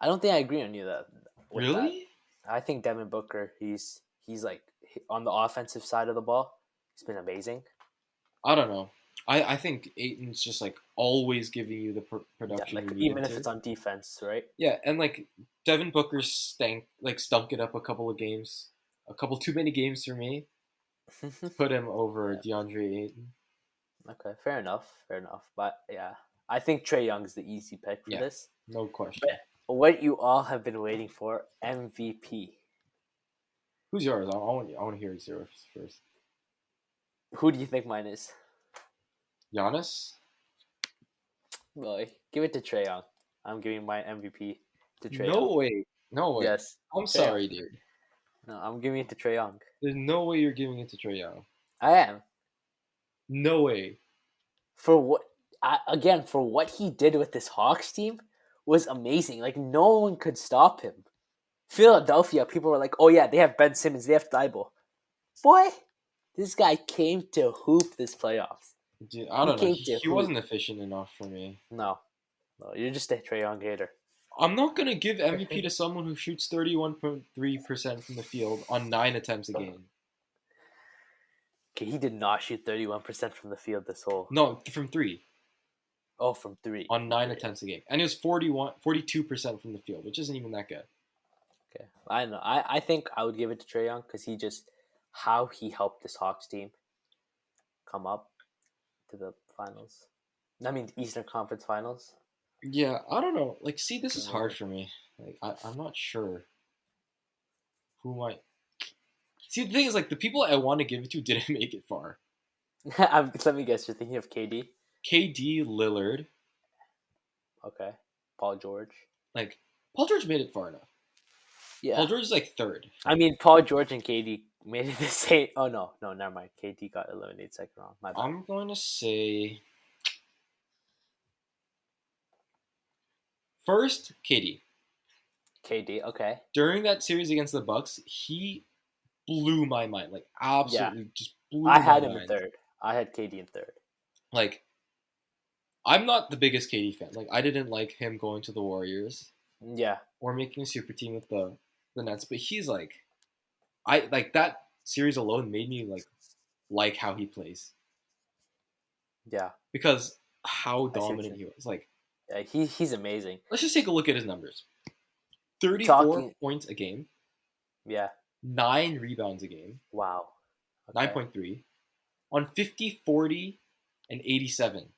don't think I agree on you that with that. really. I think Devin Booker, he's like on the offensive side of the ball, he's been amazing. I don't know. I think Aiton's just like always giving you the Yeah, production like you need even him if to. it's on defense, right? Yeah, and like Devin Booker stunk it up a couple of games, a couple too many games for me. Put him over Yeah. DeAndre Ayton. Okay, fair enough. But yeah, I think Trey Young's the easy pick for Yeah. this. No question. But what you all have been waiting for, MVP. Who's yours? I want to hear yours first. Who do you think mine is? Giannis? Boy, give it to Trey Young. I'm giving my MVP to Trey No Young. way. No way. Yes. I'm Trae Young. sorry, dude. No, I'm giving it to Trey Young. There's no way you're giving it to Trae Young. I am. No way. For what he did with this Hawks team was amazing. Like no one could stop him. Philadelphia, people were like, "Oh yeah, they have Ben Simmons, they have Thibault." Boy, this guy came to hoop this playoffs. Dude, I don't know. came to He wasn't efficient enough for me. No, you're just a Trey Young hater. I'm not gonna give MVP to someone who shoots 31.3% from the field on 9 attempts a game. Okay, he did not shoot 31% from the field this whole. No, from 3 Oh, from 3 on 9 attempts a game, and it was 42% from the field, which isn't even that good. Okay, I know. I think I would give it to Trey Young because how he helped this Hawks team come up to the finals. I mean, Eastern Conference Finals. Yeah, I don't know. Like, see, this is hard for me. Like, I'm not sure who might. See, the thing is, like, the people I want to give it to didn't make it far. Let me guess. You're thinking of KD. KD, Lillard, Okay. Paul George. like Paul George made it far enough. Yeah. Paul George is like third. I mean, Paul George and KD made it the same. Oh no, never mind. KD got eliminated second round. My bad. I'm going to say first KD. KD. Okay. During that series against the Bucks, he blew my mind. Like absolutely, just blew. I had my him in mind. third. I had KD in third. Like, I'm not the biggest KD fan. Like, I didn't like him going to the Warriors Yeah. or making a super team with the Nets. But he's like, I like that series alone made me like how he plays Yeah. because how what you dominant mean. he was. Like, Yeah. He's amazing. let's just take a look at his numbers. 34 Talking- points a game, Yeah. 9 rebounds a game, Wow. Okay. 9.3 on 50, 40, and 87.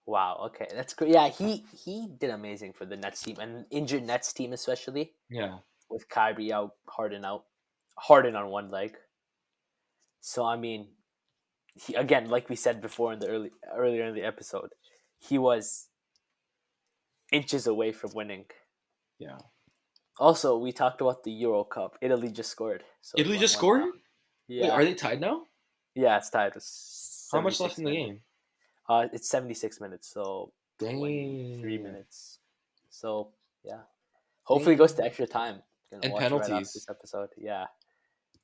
Wow. Okay, that's great. Yeah, he did amazing for the Nets team and injured Nets team especially Yeah. with Kyrie out, Harden on one leg. So I mean, he, again, like we said before in the earlier in the episode, he was inches away from winning. Yeah. Also, we talked about the Euro Cup. Italy just scored. So Italy it's just 1-1 scored? now. Wait, Yeah. are they tied now? Yeah, it's tied. How much left in the game? It's 76 minutes, so Dang. 23 minutes. So yeah, hopefully it goes to extra time. Gonna And watch it right after penalties. this episode. Yeah,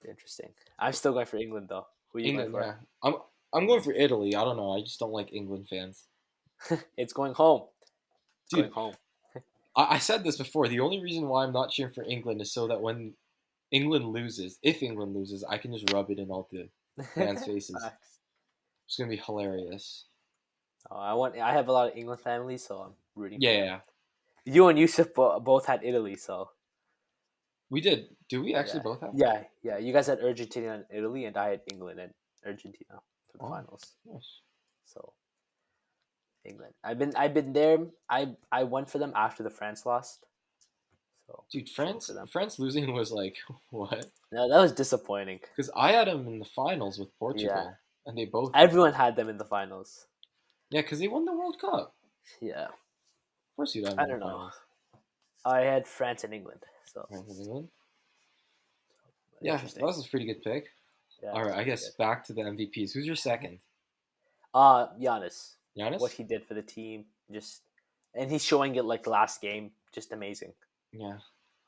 be interesting. I'm still going for England though. Who are you England, going yeah. I'm going for Italy. I don't know. I just don't like England fans. for? It's going home. It's Dude. going home. I said this before. The only reason why I'm not cheering for England is so that when England loses, if England loses, I can just rub it in all the fans' faces. Facts. It's gonna be hilarious. I have a lot of England family, so I'm rooting. for them. Yeah. You and Yusuf both had Italy, so We did. Do we actually yeah. both have? Yeah. You guys had Argentina and Italy, and I had England and Argentina for the Oh. finals. Yes. So England. I've been there. I went for them after the France lost. So Dude, cheering for them. France losing was like what? No, that was disappointing. Because I had them in the finals with Portugal, and they both. Everyone had them in the finals. Yeah, because they won the World Cup. Yeah. Of course, you'd have I them in don't the know. finals. I had France and England. So France and England. Yeah, that interesting. was a pretty good pick. Yeah, All right, I pretty guess good. back to the MVPs. Who's your second? Giannis. Giannis? What he did for the team, and he's showing it like last game, just amazing. Yeah.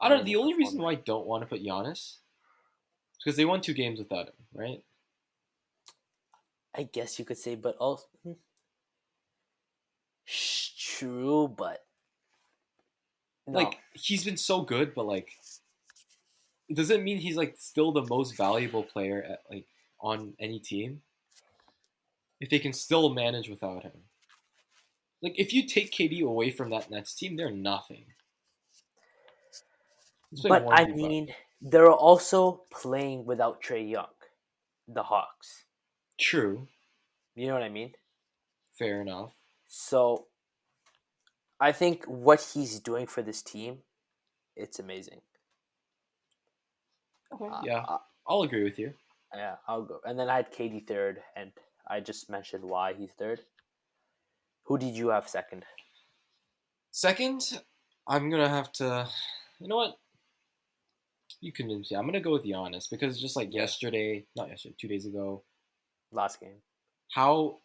I don't know. The Amazing only reason performance. why I don't want to put Giannis is because they won 2 games without him, right? I guess you could say, but also true, but no. Like he's been so good, but like it doesn't mean he's like still the most valuable player at like on any team if they can still manage without him. Like if you take KD away from that Nets team, they're nothing. Let's play But I 1v5. mean, they're also playing without Trey Young, the Hawks. True, You know what I mean? fair enough. So I think what he's doing for this team, it's amazing. Yeah, Uh, I'll agree with you. yeah, I'll go. And then I had KD third, and I just mentioned why he's third. Who did you have second? Second, I'm gonna have to. You know what? You convinced me. I'm gonna go with Giannis because just like yesterday, not yesterday, 2 days ago, Last game. how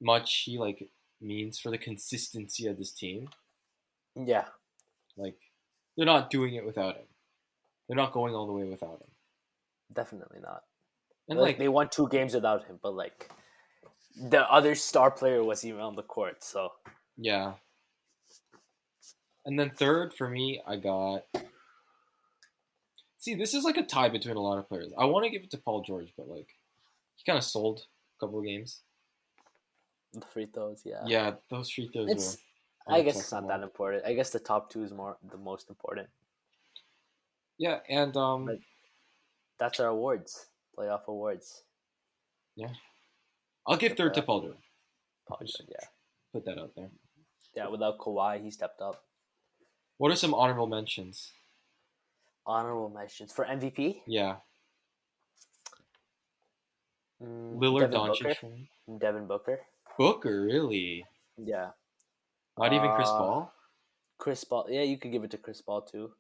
much he like means for the consistency of this team. Yeah. Like they're not doing it without him. They're not going all the way without him. Definitely not. And Like they won 2 games without him, but like the other star player was even on the court, so yeah. And then third for me, I got. See, this is like a tie between a lot of players. I want to give it to Paul George, but like he kind of sold a couple of games. the free throws, yeah. Yeah, those free throws It's were. I guess it's not that unacceptable. important. I guess the top 2 is the most important. Yeah, and But that's our awards, playoff awards. I'll give The third to playoff Paul awards. George. Paul Just George, yeah. put that out there. Yeah, without Kawhi, he stepped up. What are some honorable mentions? Honorable mentions for MVP. Yeah, Mm, Lillard, Devin Booker. Doncic, Devin Booker. Booker, really? Yeah. Not even Chris Uh, Paul? Chris Paul. Yeah, you could give it to Chris Paul too.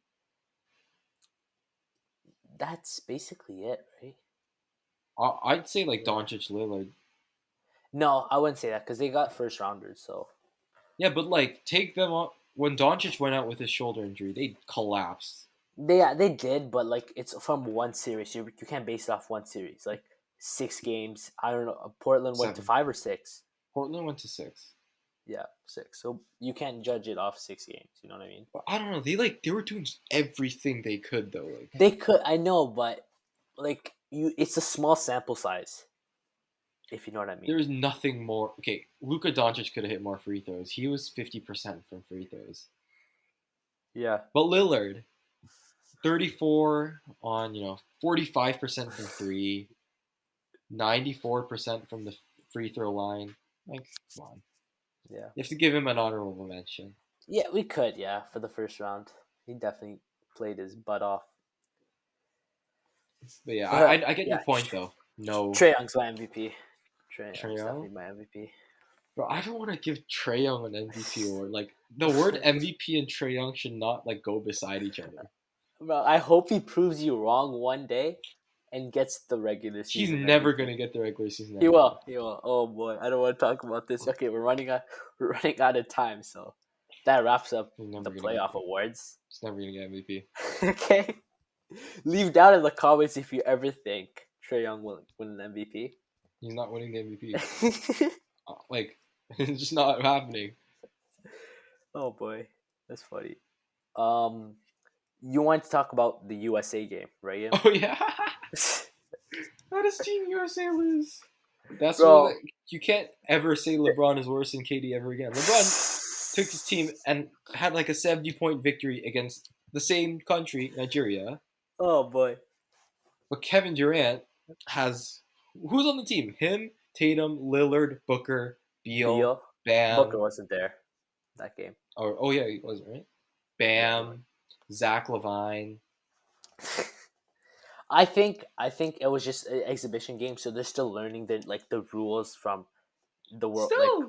That's basically it, right? I'd say like Doncic, Lillard. No, I wouldn't say that because they got first rounders. So Yeah, but like take them on. When Doncic went out with his shoulder injury, they collapsed. they did, but like it's from one series. You can't base it off one series. Like 6 games. I don't know. Portland went to 7. 5 or 6. Portland went to 6. Yeah, 6. So you can't judge it off 6 games. You know what I mean? But I don't know. They were doing everything they could though. Like They could. I know, but like it's a small sample size. If you know what I mean. there's nothing more. Okay, Luka Doncic could have hit more free throws. He was 50% from free throws. Yeah. But Lillard, 34 on 45% from three, 94% from the free throw line. Like, come on. Yeah. You have to give him an honorable mention. Yeah, we could. Yeah, for the first round, he definitely played his butt off. But yeah, I get your Yeah. point though. No, Trae Young's my MVP. Trae Trae Young's Young? definitely my MVP. bro, I don't want to give Trae Young an MVP award. Like the word MVP and Trae Young should not like go beside each other. Bro, I hope he proves you wrong one day and gets the regular He's season. never MVP. gonna get the regular season. He MVP. will. He will. Oh boy, I don't want to talk about this. Okay, we're running out of time, so that wraps up He's never the gonna playoff get, awards. He's never gonna get MVP. Okay, leave down in the comments if you ever think Trae Young will win an MVP. He's not winning the MVP. Like it's just not happening. Oh boy, that's funny. You want to talk about the USA game, right? Ian? Oh yeah. How does Team USA lose? That's Bro. what you can't ever say LeBron is worse than KD ever again. LeBron took his team and had like a 70-point victory against the same country, Nigeria. Oh boy. But Kevin Durant has who's on the team? Him, Tatum, Lillard, Booker, Beal, Bam. Booker wasn't there that game. Oh yeah, he wasn't, right? Bam, Zach LaVine. I think it was just an exhibition game, so they're still learning the rules from the world, like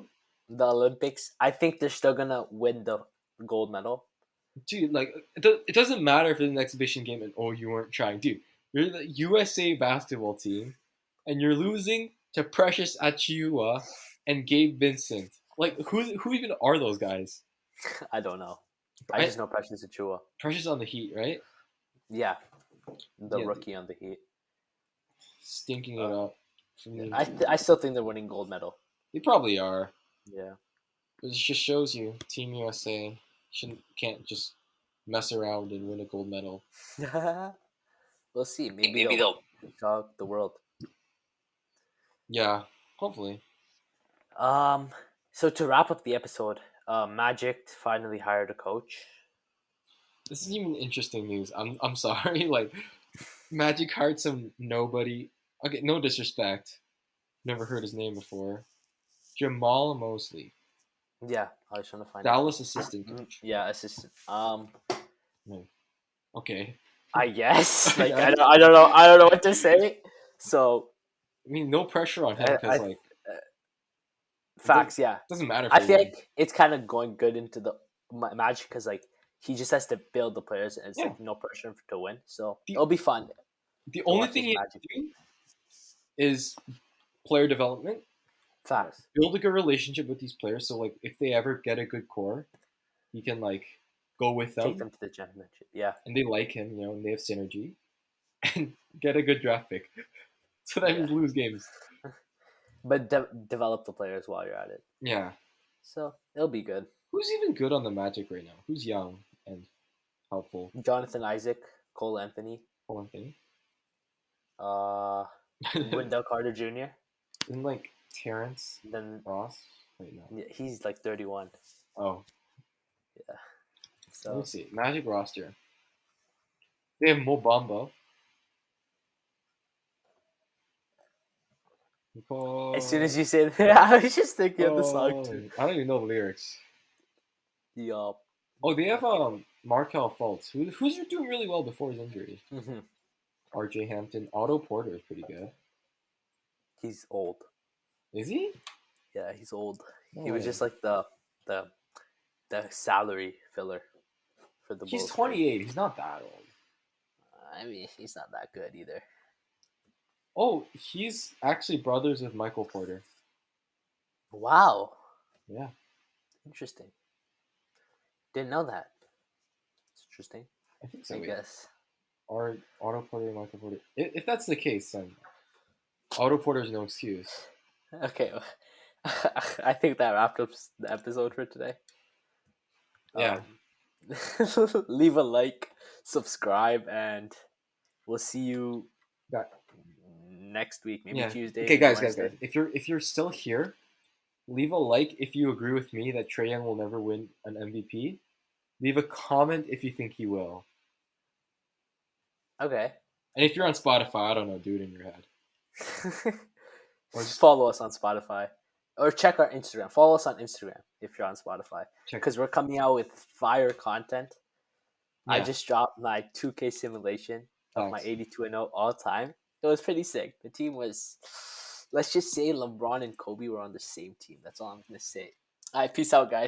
the Olympics. I think they're still gonna win the gold medal. Dude, like it doesn't matter if it's an exhibition game and you weren't trying, dude. You're the USA basketball team, and you're losing to Precious Achiuwa and Gabe Vincent. Like who even are those guys? I don't know. I just know Precious Achiuwa. Precious on the Heat, right? Yeah, the Yeah. rookie on the Heat. Stinking it up. For me, I still think they're winning gold medal. they probably are. Yeah. But it just shows you Team USA can't just mess around and win a gold medal. We'll see. Maybe, Maybe they'll shock the world. Yeah, hopefully. So to wrap up the episode, Magic finally hired a coach. This is even interesting news. I'm sorry. Like, Magic hired some nobody. Okay, no disrespect. Never heard his name before. Jamal Mosley, Yeah, I was trying to find Dallas assistant it. coach. Yeah, assistant. Okay. I guess. Like I don't know what to say. So I mean, no pressure on him because like facts. Yeah, doesn't matter. If I they feel win. like it's kind of going good into the Magic because like he just has to build the players and it's Yeah. like no pressure to win. So The- it'll be fun. The only watch thing his he has Magic. to do is player development. Facts. Build a good relationship with these players. So like, if they ever get a good core, he can like go with them, Take them to the championship. Yeah. and they like him, and they have synergy, and get a good draft pick. So that means lose games. But develop the players while you're at it. Yeah. So it'll be good. Who's even good on the Magic right now? Who's young and helpful? Jonathan Isaac, Cole Anthony, Hold on, thing. Wendell Carter Jr. Isn't like Terrence Then Ross? Wait, no. he's like 31. Oh, let So me see. Magic roster. They have Mo Bamba. as soon as you said that, I was just thinking of the song too. I don't even know the lyrics. Yup. Oh, they have Markel Fultz, who's doing really well before his injury. Mm-hmm. R.J. Hampton, Otto Porter is pretty good. He's old. Is he? Yeah, he's old. No He was way. just like the salary filler for the He's Bulls. 28. He's not that old. I mean, he's not that good either. Oh, he's actually brothers with Michael Porter. Wow. Yeah. Interesting. Didn't know that. It's interesting. I think so. I yeah. guess. Or Otto Porter and Michael Porter. If that's the case, then Otto Porter's no excuse. Okay. I think that wrapped up the episode for today. Yeah. Leave a like, subscribe, and we'll see you Yeah. next week. Maybe Yeah. Tuesday. Okay, maybe guys. Wednesday. If you're still here, leave a like if you agree with me that Trae Young will never win an MVP. Leave a comment if you think he will. Okay. And if you're on Spotify, I don't know, do it in your head. Or just Follow us on Spotify. Or check our Instagram. Follow us on Instagram if you're on Spotify. check. Because we're coming out with fire content. I Yeah. just dropped my 2K simulation of my Thanks. 82-0 all time. It was pretty sick. The team was, let's just say LeBron and Kobe were on the same team. That's all I'm going to say. All right, peace out, guys.